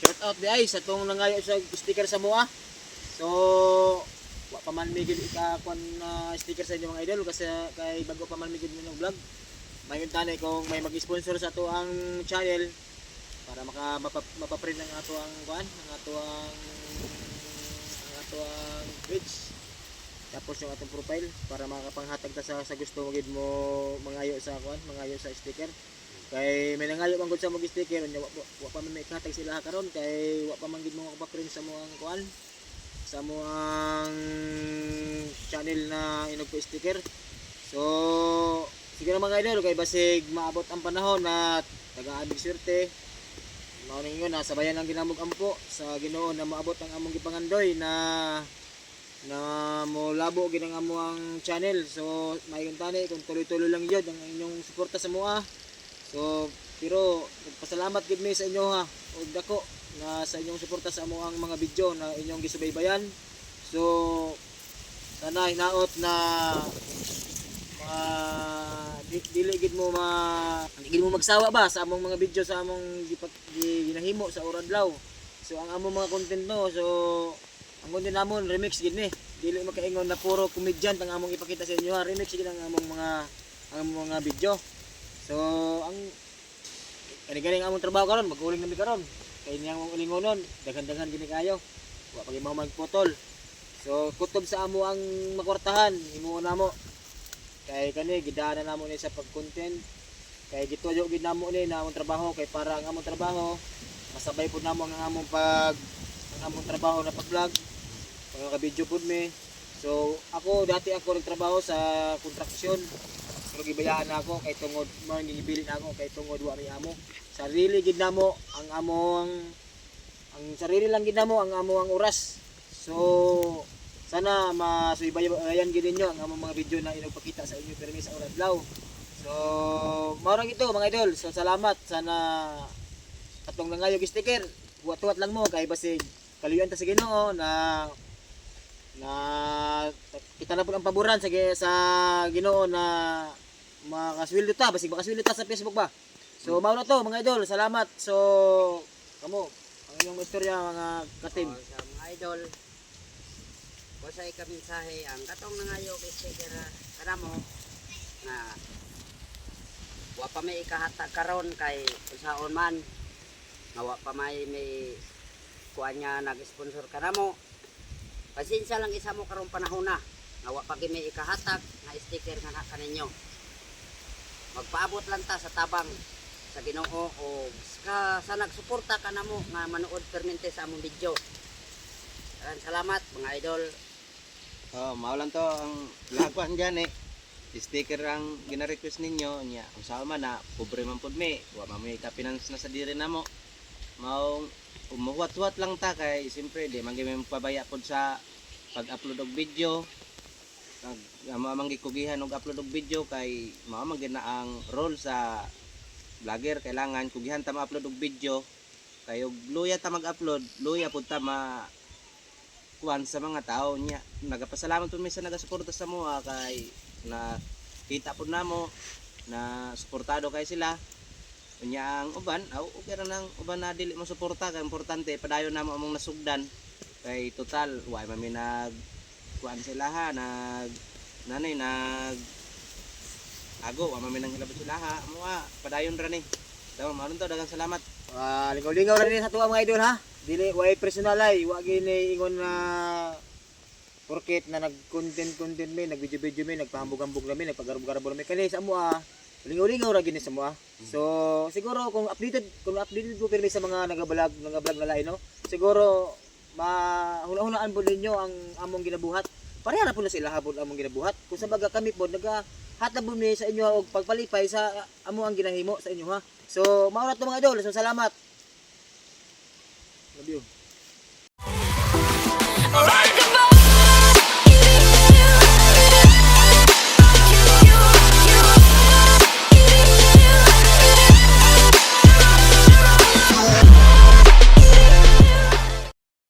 shout out di ay sa tong nangayo sa sticker sa mua. So wa pa man migid ikakon na sticker sa inyo mga idol kasi kay bago pa man migid mo vlog. Mayon tani kung may mag-sponsor sa ato ang channel para mapaprint ang ato ang kuan, ang ato ang page. Tapos yung atong profile para makapanghatag ta sa gusto mo gid mo mangayo sa kuan, mangayo sa sticker. Kay may nangayo man gud sa mag-sticker unya wa pa man may ikhatag sila karon kay wa pa man gid mo makaprint sa mo ang kuan, sa mo ang channel na inog po sticker. So sige na mga idol, kay basig maabot ang panahon na taga-abig swerte. Mao ning ingon nasa bayan lang ginamog ampo sa Ginoo na maabot ang among gipangandoy na mo labo gid ang amo ang channel. So mayon tani kung tuloy-tuloy lang gyud ang inyong suporta sa mua. So pero nagpasalamat gid mi sa inyo ha og dako na sa inyong suporta sa amo ang mga video na inyong gisubaybayan. So sana hinaot na dili gid mo magsawa ba sa among mga video sa among ginahimo sa Oradlaw. So ang among mga content no, so ang content namon remix gid ni. Dili makaingon na puro comedian ang among ipakita sa inyo ha. Remix gid ang among mga video. So ang kani among trabaho karon, mag-uling nami karon. Kay niyang mong ulingonon, daghan-daghan gini kayo. Wa pa gyud magputol. So kutob sa amo ang makwartahan, himuon namo. Kay kani gidaan na namo ni sa pag-content. Kay gituyo gid namo ni na among trabaho kay para ang among trabaho masabay pud namo ang among trabaho na pag-vlog. Pagka-video pud mi. So ako dati nagtrabaho sa kontraksyon. Pero gibayaan na ako kay tungod man gibilin ako kay tungod wa mi amo. Sarili gid namo ang sarili lang gid namo ang amo ang oras. So sana masubaybayan gid ninyo ang among mga video na inagpakita sa inyo pirmi sa Oradlaw. So mao ra gito mga idol. So salamat sana atong nangayog sticker. Buhat-buhat lang mo kay basig kaluyan ta sa Ginoo na kita na pud ang paboran sa Ginoo na makasweldo ta basig makasweldo ta sa Facebook ba. So mao na to mga idol. Salamat. So kamo ang inyong istorya mga katim. Sa mga idol wasay ka mensahe ang katong nangayo kay sticker kanamo na wa pa may ikahatag karon kay unsaon man nga wa pa may kuan nya nag-sponsor kanamo. Pasensya lang isa mo karong panahon na nga wa pa gyud may ikahatag nga sticker nga kaninyo. Magpaabot lang ta sa tabang sa Ginoo o sa nagsuporta kanamo nga manood permente sa among video. Salamat mga idol. Mao lang to ang lagwan dyan eh. Sticker ang gina-request ninyo niya. Kung saan man na pobre man pud mi, wa man may ka-finance na sa diri namo. Mao umuwat-wat lang ta kay siyempre di man gyud pabaya pud sa pag-upload og video. Mao gikugihan og upload og video kay mao man na ang role sa vlogger, kailangan kugihan ta ma-upload og video. Kay og luya ta mag-upload, luya pud ta kuan sa mga tao niya. Nagapasalamat pud mi sa nagasuporta sa mo kay na kita pud namo na suportado kay sila. Unya ang uban okay ra nang uban na dili mo suporta kay importante padayon namo among nasugdan kay total way man mi nag kuan sila ha nag ago wa man mi nang hilabot sila ha amo padayon ra ni. Daw maron to daghang salamat. Lingaw-lingaw ra ni sa tuwa mga idol ha. Dili way personal ay wa gini ingon na porket na nag-content mi, nag-video mi, nagpahambog-hambog mi, nagpagarbo-garbo mi kani sa amo lingaw-lingaw ra gini sa amo So siguro kung updated po pirmi sa mga nagablog na lain no. Siguro mahuna-hunaan po ninyo ang among ginabuhat. Pareha na po na sila habol among ginabuhat. Kung sa baga kami po nagahatag po ni sa inyo og pagpalipay sa amo ang ginahimo sa inyo ha. So mao na to mga idol. So salamat. Love you.